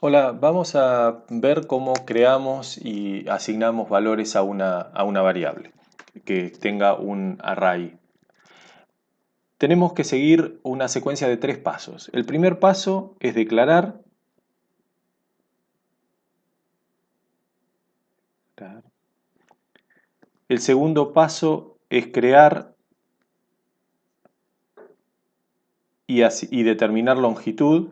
Hola, vamos a ver cómo creamos y asignamos valores a una variable que tenga un array. Tenemos que seguir una secuencia de 3 pasos. El primer paso es declarar. El segundo paso es crear y determinar longitud.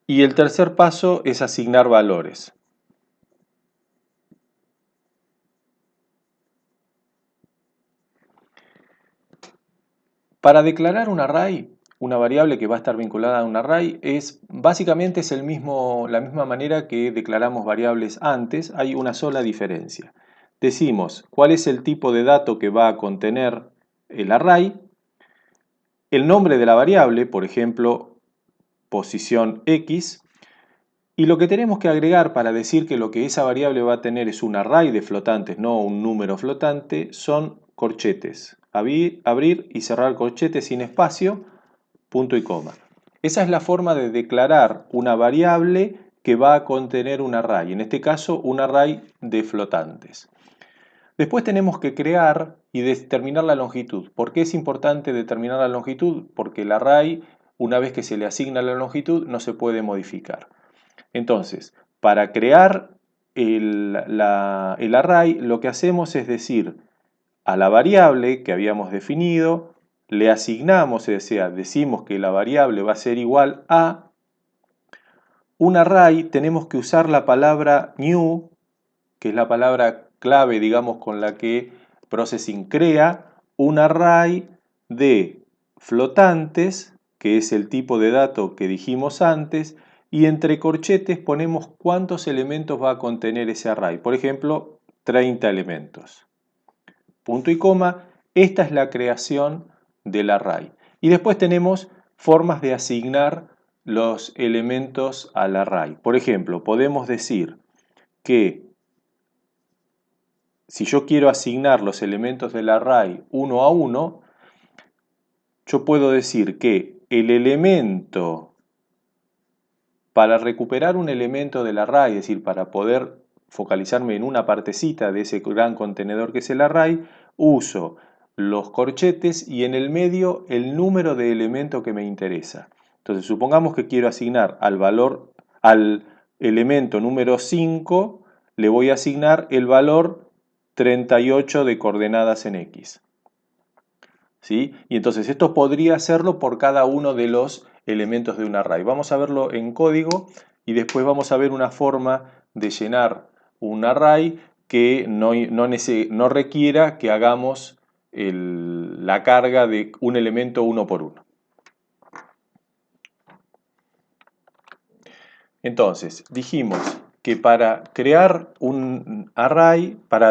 Y el tercer paso es asignar valores. Para declarar un array, una variable que va a estar vinculada a un array, básicamente es la misma manera que declaramos variables antes, hay una sola diferencia. Decimos cuál es el tipo de dato que va a contener el array, el nombre de la variable, por ejemplo, posición X, y lo que tenemos que agregar para decir que lo que esa variable va a tener es un array de flotantes, no un número flotante, son corchetes. Abrir y cerrar corchetes sin espacio, punto y coma. Esa es la forma de declarar una variable que va a contener un array, en este caso un array de flotantes. Después tenemos que crear y determinar la longitud. ¿Por qué es importante determinar la longitud? Porque el array, una vez que se le asigna la longitud, no se puede modificar. Entonces, para crear el array, lo que hacemos es decir, a la variable que habíamos definido, le asignamos, es decir, decimos que la variable va a ser igual a un array, tenemos que usar la palabra new, que es la palabra clave, digamos, con la que Processing crea un array de flotantes, que es el tipo de dato que dijimos antes, y entre corchetes ponemos cuántos elementos va a contener ese array. Por ejemplo, 30 elementos. Punto y coma, esta es la creación del array. Y después tenemos formas de asignar los elementos al array. Por ejemplo, podemos decir que si yo quiero asignar los elementos del array uno a uno, yo puedo decir que el elemento, para recuperar un elemento del array, es decir, para poder focalizarme en una partecita de ese gran contenedor que es el array, uso los corchetes y en el medio el número de elemento que me interesa. Entonces, supongamos que quiero asignar al elemento número 5, le voy a asignar el valor 38 de coordenadas en X. ¿Sí? Y entonces esto podría hacerlo por cada uno de los elementos de un array. Vamos a verlo en código y después vamos a ver una forma de llenar un array que no requiera que hagamos la carga de un elemento uno por uno. Entonces, dijimos que para crear un array, para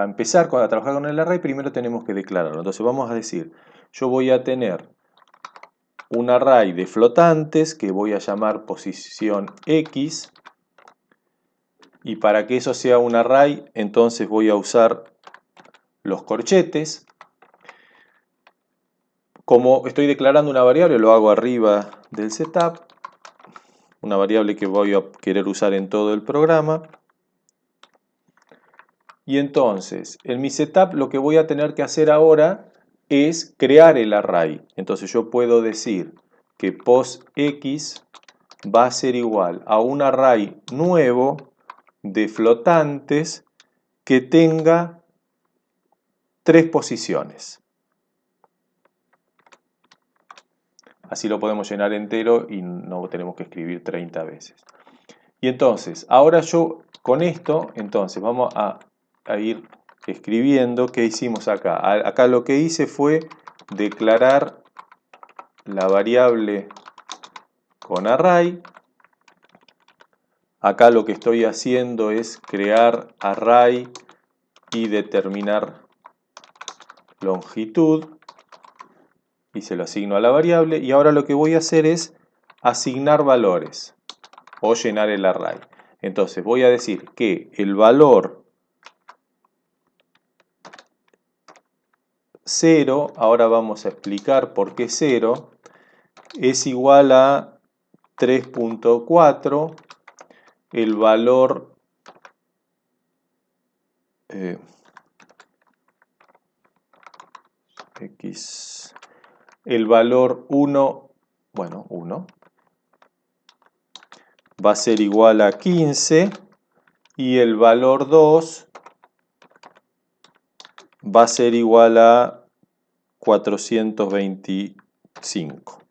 empezar a trabajar con el array, primero tenemos que declararlo. Entonces vamos a decir, yo voy a tener un array de flotantes que voy a llamar posición X, y para que eso sea un array, entonces voy a usar los corchetes. Como estoy declarando una variable, lo hago arriba del setup, una variable que voy a querer usar en todo el programa. Y entonces, en mi setup lo que voy a tener que hacer ahora es crear el array. Entonces yo puedo decir que posX va a ser igual a un array nuevo de flotantes que tenga 3 posiciones. Así lo podemos llenar entero y no tenemos que escribir 30 veces. Y entonces, ahora yo con esto, entonces vamos a ir escribiendo qué hicimos acá. Acá lo que hice fue declarar la variable con array. Acá lo que estoy haciendo es crear array y determinar longitud. Y se lo asigno a la variable. Y ahora lo que voy a hacer es asignar valores o llenar el array. Entonces voy a decir que el valor 0, ahora vamos a explicar por qué 0, es igual a 3.4, el valor x, el valor 1, bueno, 1, va a ser igual a 15 y el valor 2 va a ser igual a 425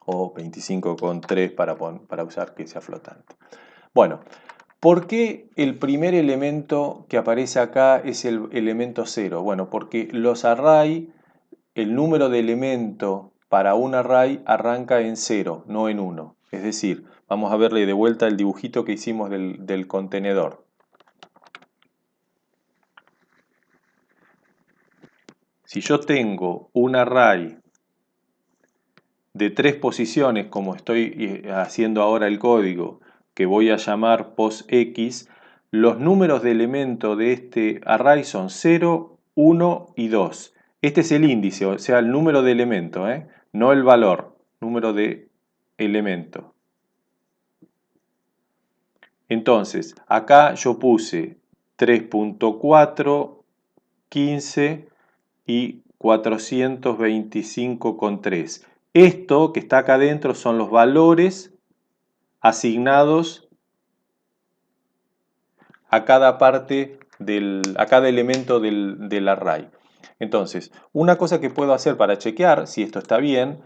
o 25,3 para usar que sea flotante. Bueno, ¿por qué el primer elemento que aparece acá es el elemento 0? Bueno, porque los array, el número de elemento para un array arranca en 0, no en 1. Es decir, vamos a verle de vuelta el dibujito que hicimos del contenedor. Si yo tengo un array de 3 posiciones, como estoy haciendo ahora el código, que voy a llamar posX, los números de elemento de este array son 0, 1 y 2. Este es el índice, o sea, el número de elemento, no el valor, número de elemento. Entonces, acá yo puse 3.4, 15 y 425,3. Esto que está acá adentro son los valores asignados a cada parte a cada elemento del array. Entonces, una cosa que puedo hacer para chequear si esto está bien,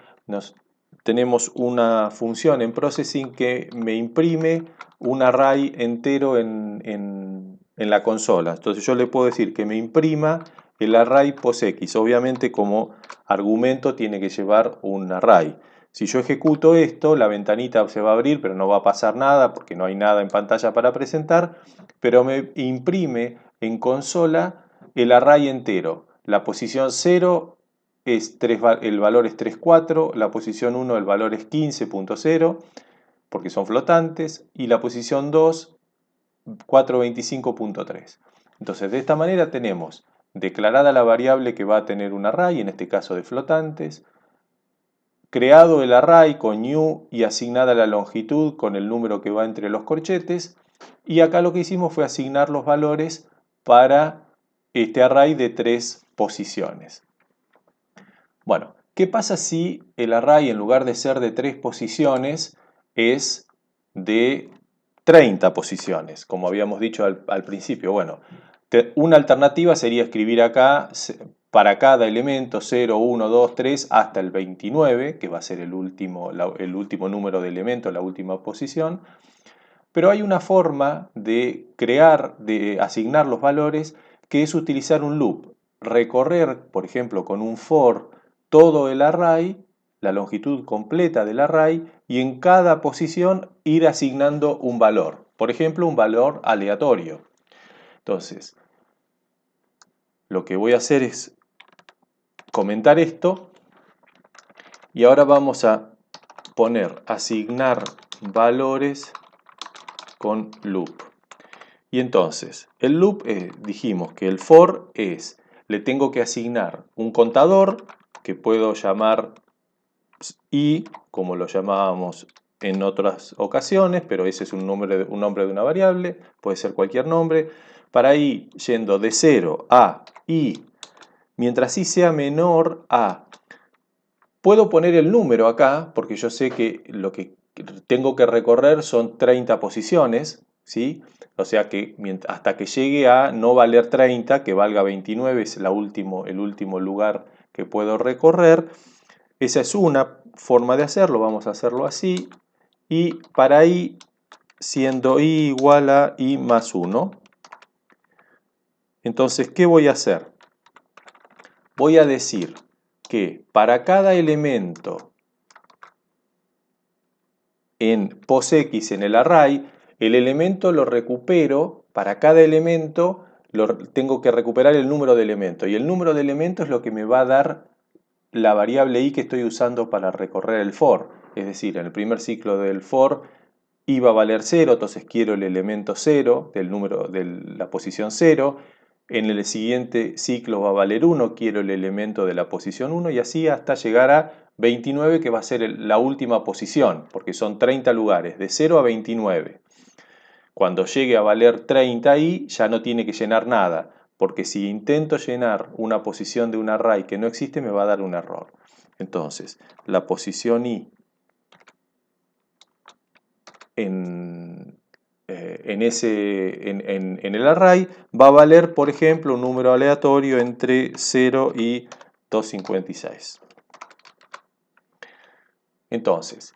tenemos una función en Processing que me imprime un array entero en la consola. Entonces yo le puedo decir que me imprima el array posX. Obviamente como argumento tiene que llevar un array. Si yo ejecuto esto, la ventanita se va a abrir, pero no va a pasar nada porque no hay nada en pantalla para presentar, pero me imprime en consola el array entero. La posición 0 es el valor es 3,4, la posición 1 el valor es 15.0, porque son flotantes, y la posición 2, 425.3. Entonces, de esta manera tenemos declarada la variable que va a tener un array, en este caso de flotantes, creado el array con new y asignada la longitud con el número que va entre los corchetes, y acá lo que hicimos fue asignar los valores para este array de 3 posiciones. Bueno, ¿qué pasa si el array en lugar de ser de 3 posiciones es de 30 posiciones? Como habíamos dicho al principio. Bueno, una alternativa sería escribir acá para cada elemento 0, 1, 2, 3 hasta el 29, que va a ser el último número de elemento, la última posición. Pero hay una forma de asignar los valores, que es utilizar un loop. Recorrer, por ejemplo, con un for todo el array, la longitud completa del array, y en cada posición ir asignando un valor. Por ejemplo, un valor aleatorio. Entonces, lo que voy a hacer es comentar esto, y ahora vamos a poner asignar valores con loop. Y entonces, el loop dijimos que el for le tengo que asignar un contador que puedo llamar i, como lo llamábamos en otras ocasiones, pero ese es un nombre de una variable, puede ser cualquier nombre, para i yendo de 0 a i, mientras i sea menor a. Puedo poner el número acá, porque yo sé que lo que tengo que recorrer son 30 posiciones, ¿sí? O sea que hasta que llegue a no valer 30, que valga 29, es el último lugar que puedo recorrer. Esa es una forma de hacerlo, vamos a hacerlo así. Y para i, siendo i igual a i más 1. Entonces, ¿qué voy a hacer? Voy a decir que para cada elemento en posX en el array, el elemento lo recupero, para cada elemento tengo que recuperar el número de elementos, y el número de elementos es lo que me va a dar la variable i que estoy usando para recorrer el for. Es decir, en el primer ciclo del for i va a valer 0, entonces quiero el elemento 0 del número de la posición 0, en el siguiente ciclo va a valer 1, quiero el elemento de la posición 1 y así hasta llegar a 29 que va a ser la última posición, porque son 30 lugares, de 0 a 29. Cuando llegue a valer 30 ahí ya no tiene que llenar nada, porque si intento llenar una posición de un array que no existe me va a dar un error. Entonces, la posición i en el array va a valer, por ejemplo, un número aleatorio entre 0 y 256. Entonces,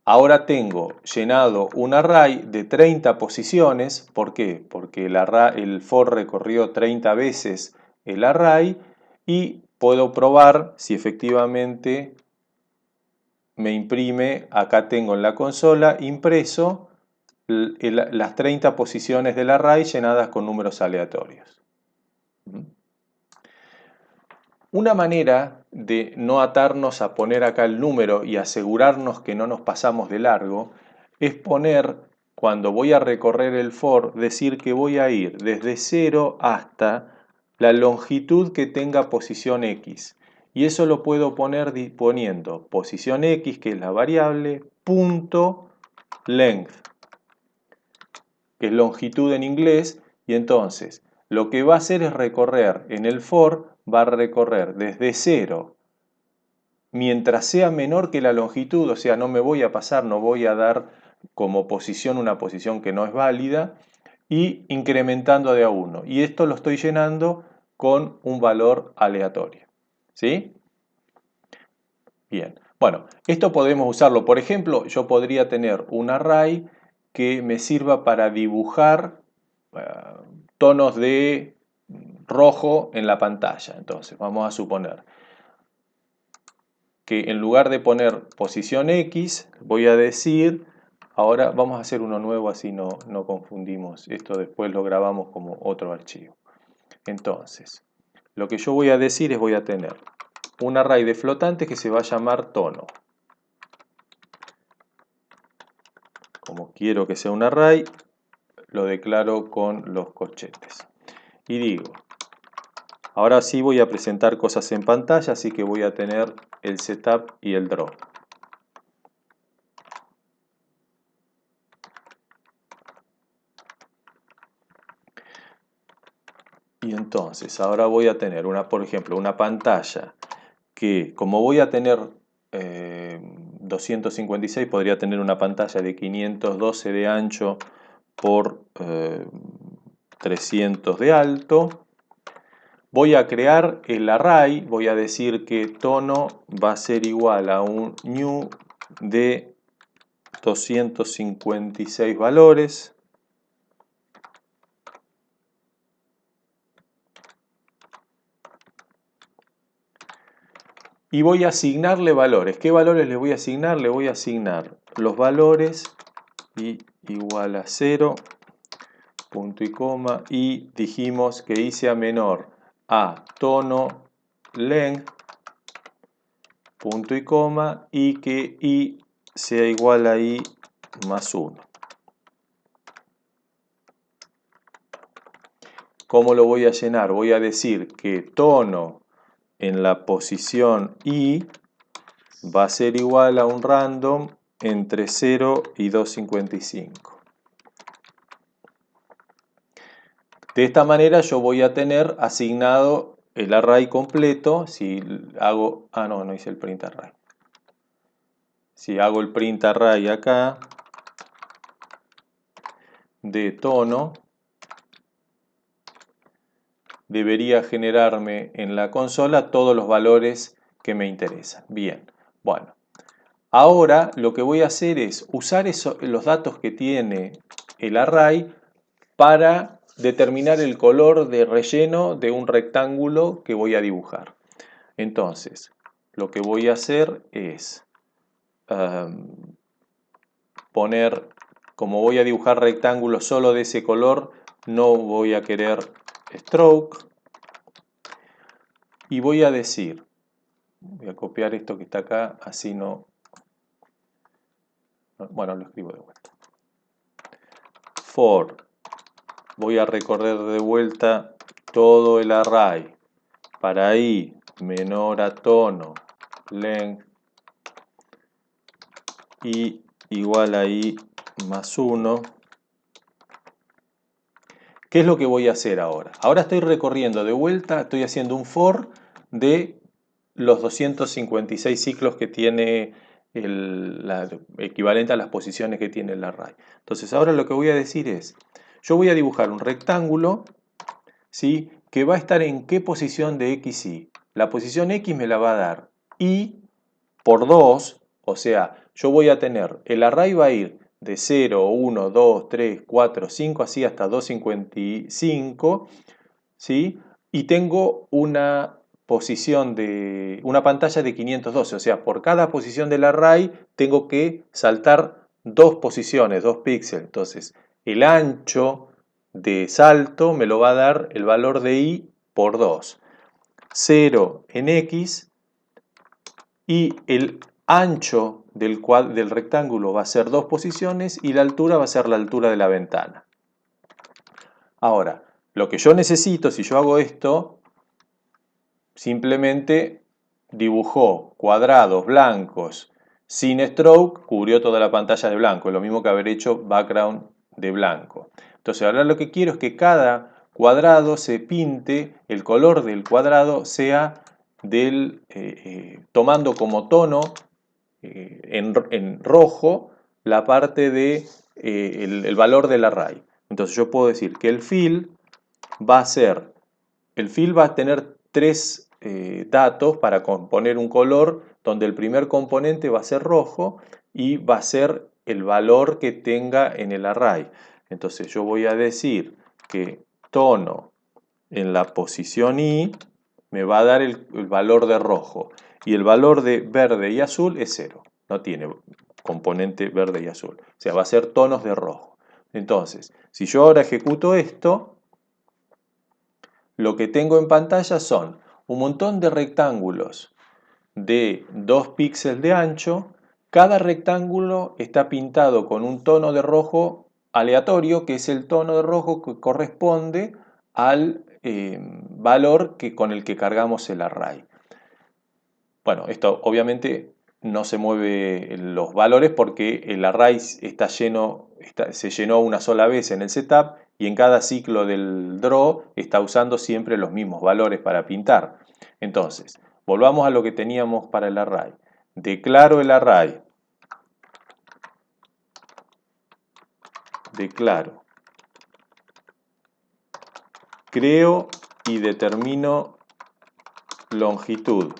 ahora tengo llenado un array de 30 posiciones. ¿Por qué? Porque el for recorrió 30 veces el array y puedo probar si efectivamente me imprime. Acá tengo en la consola impreso las 30 posiciones del array llenadas con números aleatorios. Una manera de no atarnos a poner acá el número y asegurarnos que no nos pasamos de largo es poner, cuando voy a recorrer el for, decir que voy a ir desde 0 hasta la longitud que tenga posición x. Y eso lo puedo poner poniendo posición x, que es la variable, punto length, que es longitud en inglés, y entonces lo que va a hacer es recorrer en el for, va a recorrer desde 0, mientras sea menor que la longitud, o sea, no me voy a pasar, no voy a dar como posición una posición que no es válida, y incrementando de a 1. Y esto lo estoy llenando con un valor aleatorio. ¿Sí? Bien. Bueno, esto podemos usarlo. Por ejemplo, yo podría tener un array que me sirva para dibujar tonos de rojo en la pantalla. Entonces, vamos a suponer que en lugar de poner posición X, voy a decir, ahora vamos a hacer uno nuevo así no confundimos. Esto después lo grabamos como otro archivo. Entonces, lo que yo voy a decir es voy a tener un array de flotantes que se va a llamar tono. Como quiero que sea un array, lo declaro con los corchetes. Y digo, ahora sí voy a presentar cosas en pantalla, así que voy a tener el setup y el draw. Y entonces, ahora voy a tener, por ejemplo, una pantalla que, como voy a tener 256, podría tener una pantalla de 512 de ancho por 300 de alto. Voy a crear el array, voy a decir que tono va a ser igual a un new de 256 valores. Y voy a asignarle valores. ¿Qué valores le voy a asignar? Le voy a asignar los valores y igual a 0, punto y coma, y dijimos que i sea menor a tono length, punto y coma, y que i sea igual a i más 1. ¿Cómo lo voy a llenar? Voy a decir que tono en la posición i va a ser igual a un random entre 0 y 255. De esta manera yo voy a tener asignado el array completo. Si hago, no hice el print array. Si hago el print array acá de tono, debería generarme en la consola todos los valores que me interesan. Bien, bueno. Ahora lo que voy a hacer es usar los datos que tiene el array para determinar el color de relleno de un rectángulo que voy a dibujar. Entonces, lo que voy a hacer es poner, como voy a dibujar rectángulos solo de ese color, no voy a querer stroke. Y voy a decir, voy a copiar esto que está acá, así no... Bueno, lo escribo de vuelta. For, voy a recorrer de vuelta todo el array para i menor a tono length i igual a i más 1. ¿Qué es lo que voy a hacer ahora? Ahora estoy recorriendo de vuelta, estoy haciendo un for de los 256 ciclos que tiene equivalente a las posiciones que tiene el array. Entonces ahora lo que voy a decir es, yo voy a dibujar un rectángulo, ¿sí?, que va a estar en qué posición de x, y. La posición x me la va a dar y por 2, o sea, yo voy a tener, el array va a ir de 0, 1, 2, 3, 4, 5, así hasta 255, ¿sí? Y tengo una una pantalla de 512, o sea, por cada posición del array tengo que saltar 2 posiciones, 2 píxeles. Entonces, el ancho de salto me lo va a dar el valor de i por 2. 0 en x y el ancho del rectángulo va a ser 2 posiciones y la altura va a ser la altura de la ventana. Ahora, lo que yo necesito, si yo hago esto, simplemente dibujó cuadrados blancos sin stroke, cubrió toda la pantalla de blanco, es lo mismo que haber hecho background de blanco. Entonces ahora lo que quiero es que cada cuadrado se pinte, el color del cuadrado sea tomando como tono en rojo la parte de el valor del array. Entonces yo puedo decir que el fill va a tener 3 datos para componer un color, donde el primer componente va a ser rojo y va a ser el valor que tenga en el array. Entonces yo voy a decir que tono en la posición i me va a dar el valor de rojo y el valor de verde y azul es 0. No tiene componente verde y azul. O sea, va a ser tonos de rojo. Entonces, si yo ahora ejecuto esto, lo que tengo en pantalla son un montón de rectángulos de 2 píxeles de ancho. Cada rectángulo está pintado con un tono de rojo aleatorio, que es el tono de rojo que corresponde al valor con el que cargamos el array. Bueno, esto obviamente no se mueve los valores porque el array se llenó una sola vez en el setup y en cada ciclo del draw está usando siempre los mismos valores para pintar. Entonces, volvamos a lo que teníamos para el array. Declaro el array. Declaro. Creo y determino longitud.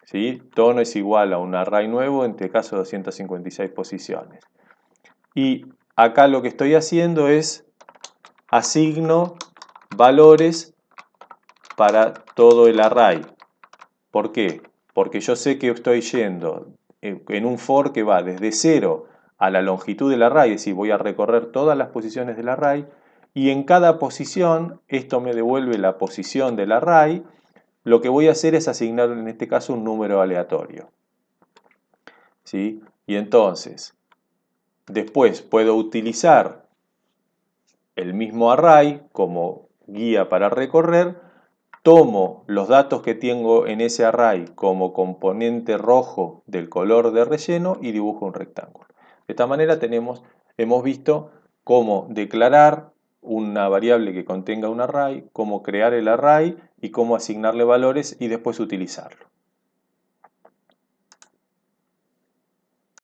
¿Sí? Tono es igual a un array nuevo, en este caso 256 posiciones. Y acá lo que estoy haciendo es asigno valores para todo el array. ¿Por qué? Porque yo sé que estoy yendo en un for que va desde 0 a la longitud del array, es decir, voy a recorrer todas las posiciones del array, y en cada posición esto me devuelve la posición del array. Lo que voy a hacer es asignar en este caso un número aleatorio. ¿Sí? Y entonces, después puedo utilizar el mismo array como guía para recorrer, tomo los datos que tengo en ese array como componente rojo del color de relleno y dibujo un rectángulo. De esta manera hemos visto cómo declarar una variable que contenga un array, cómo crear el array y cómo asignarle valores y después utilizarlo.